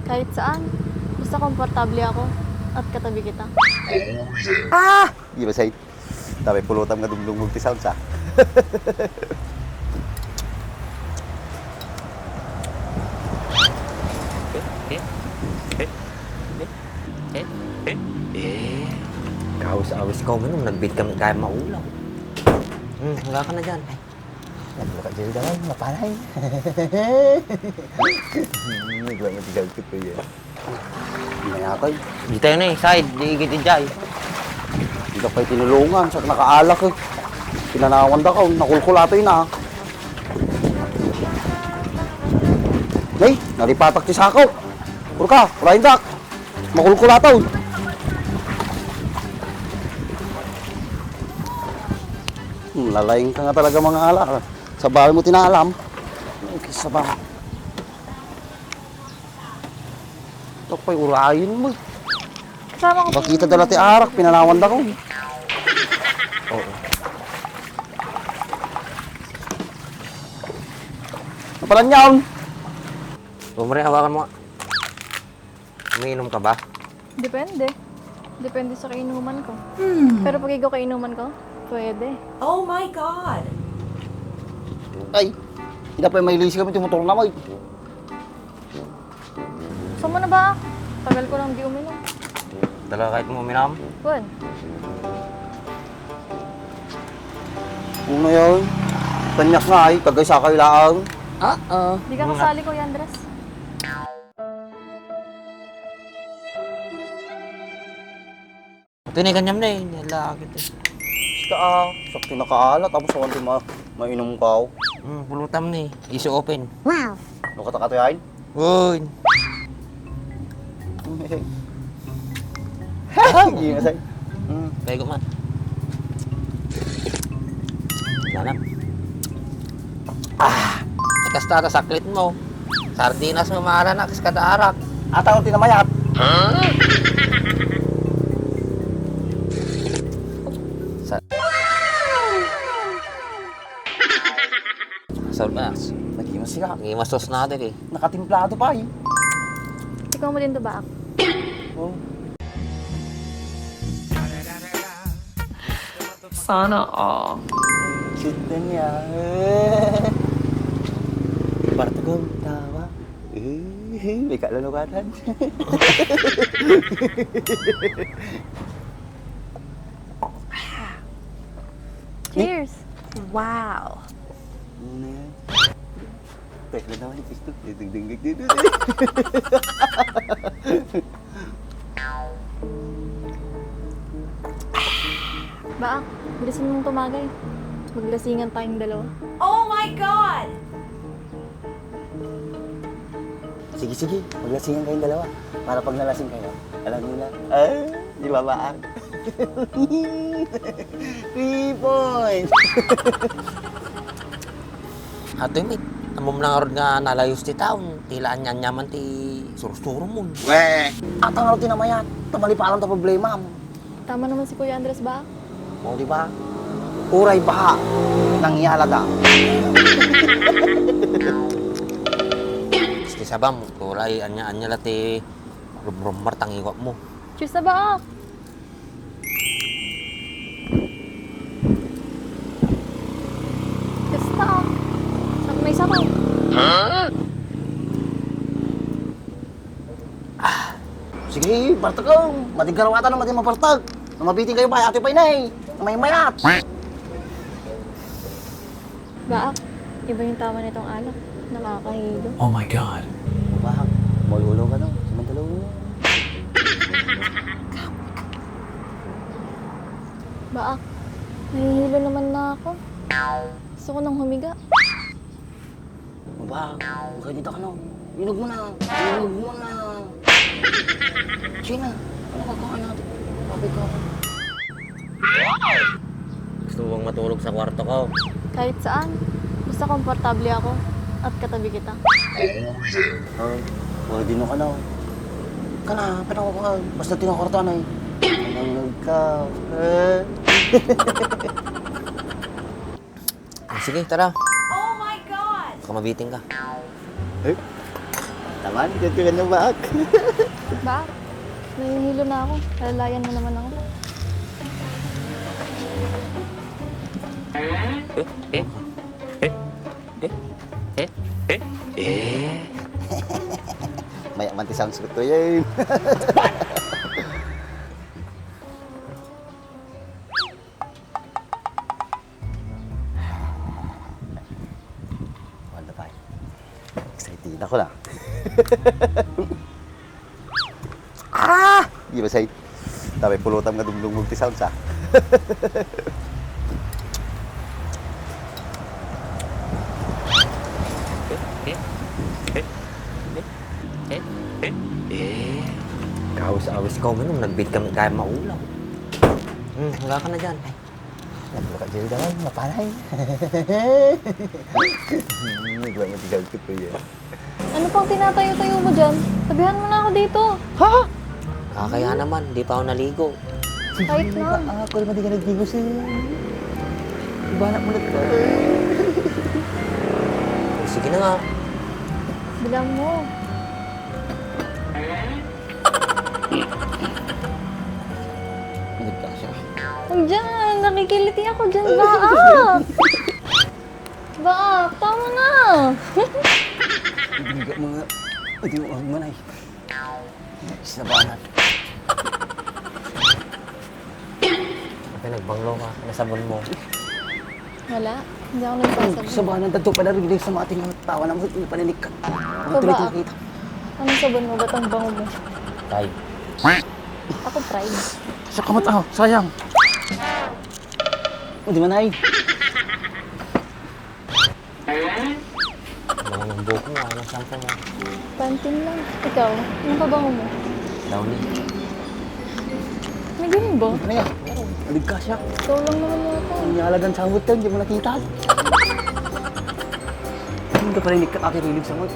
Kahit saan. Basta komportable ako at katabi kita. Di ba say? Tapi pulutan nga dumdum multi sounds ah. Kaawis-awis ko man nung nagbit kami kaya maulaw. Wala ka na dyan. Naglo ka dyan dyan, mapalay. Naglo nga tigaw ko yan. Hindi na yatay. Di tayo na side, di igitin dyan. Hindi ka pa'y tinulungan, sa nakaalak eh. Pinanawan da ka, nakulkulatoy na. Nay, naripatak ti sakaw. Puro ka, kurahin dak. Makulkulataw. Lalaing ka nga talaga mga alak. Sa bahay mo tinaalam. Okay, sa bahay. Ito pa'y urayin mo. Kasama ko. Bakita dala ti arak, pinanawan da ko. Oo. Napalan yawn. Bumari, hawakan mo. Umiinom ka ba? Depende. Depende sa kainuman ko. Pero pag ikaw kainuman ko, pwede. Oh my God! Ay, hindi pa may lisi kami tumutur na mo. Saan mo na ba? Tagal ko lang di uminom. Dala kahit mo uminom. Kun, Ano yun? Tanyak nga ay, kagay sa kayo lang. di ka kasali ko, Andres. Ito na yung kanyam na eh. Nalakit eh. Basta sakti nakaalat, tapos ako hindi mainom ka. Pulutam na eh. Iso open. Ano ka takatayain? Uy! Hindi nga sa'yo. Pego man. Lanam. Ikas tata saklit mo. Sardinas mo maaranak, kada arak. Atang tinamayat. Sardinas. Nagimas siya. Ngimasos natin eh. Nakatimplado pa eh. Ikaw mo din to ba? Oh. Sana all. Cute na niya. Bartagong tawa. May kalalukatan. Cheers! Wow! Ano yan? Teka naman yung pisto. Ding-ding-ding dito. Baak, bilisan mong tumagay. Maglasingan tayong dalawa. Oh my God! Sige, sige. Maglasingan kayong dalawa. Para pag nalasing kayo, alam nyo na, di ba ba? 3 points! Ato yung amom lang rin nga nalayos ti taon. Tilaan niyan nyaman ti surusturo mo. Weh! At ang araw tinamayat. Tamali pa alam ta problema mo. Tama naman si Kuya Andres, Baak. O, di ba? Uray baha. Nangyalaga. Sti sabam, kulay anya-anya lati rumrumar tangiwak mo. Cheers na, Baak! Kasta ah. Saan may sabaw? Sige, partag matigkarawatan ng mating mapartag. Na mabiting kayo pa, ate pa inay. Na may mayat. Baak, iba yung tama nitong alak. Nakakahilo. Oh my God. Bahag, malulong ka no. Samantalaw mo. Baak, nahihilo naman na ako. Gusto ko nang humiga. Bahag, huwag ka dito ka no. Inog mo na. Inog mo na. Sige na. Ano kakakaan natin? Babay ka ako. Gusto bang matulog sa kwarto ko? Kahit saan. Basta komportable ako at katabi kita. Huwag dino ka na. Ka na, pinako ka. Basta tinakorta na eh. Nangang ka. Sige, tara. Oh my God! Baka mabiting ka. Eh? Naman, dyan ka na ba? Ba? Nahihilo na ako. Lalayan mo naman ako. May amanti sounds ko to yun. Wala tayo. Excited ako na. Di ba say? Tapi pulutan nga dumlungog ti sounds ah. Kaawis-awis ko man, nagbit kami kaya maulaw. Wala ka na dyan. Ay, Naglo ka dyan daw, mapanay. Nagwa nga tigaw ko to yan. Ano pang tinatayo-tayo mo dyan? Sabihan mo na ako dito. kakaya naman, di pa ako naligo. Kahit na. Ako naman di ka nagdigo siya. Ibanak mo na ito. Sige na nga. Bilang mo. Nagka siya. Huwag dyan. Nakikiliti ako dyan. Ba? Ba? Tama na. Ibiga mga... Hindi mo ang manay. Sabanan. Pinagbanglo ka, nasabon mo. Wala. Hindi ako nagsasabi. Sabanan, dagto pa narinig sa mga ating tawa na mga paninig ka. Ano Ito tuloy ba? nakita? Anong sabon mo? Ba't ang bango mo? Tay. Ako pride. Sa kamat ako, sayang. Hindi manay. Mga ng buhok mo, ano sampo mo? Pantin lang. Ikaw, anong pabango mo? Downy. May ganun ba? Ano yan? Nagka siya. Ikaw lang naman yata. Ang nyalagan sa hawot ka, hindi mo nakita. Hindi ka paninig ka, aking rilig sa mga.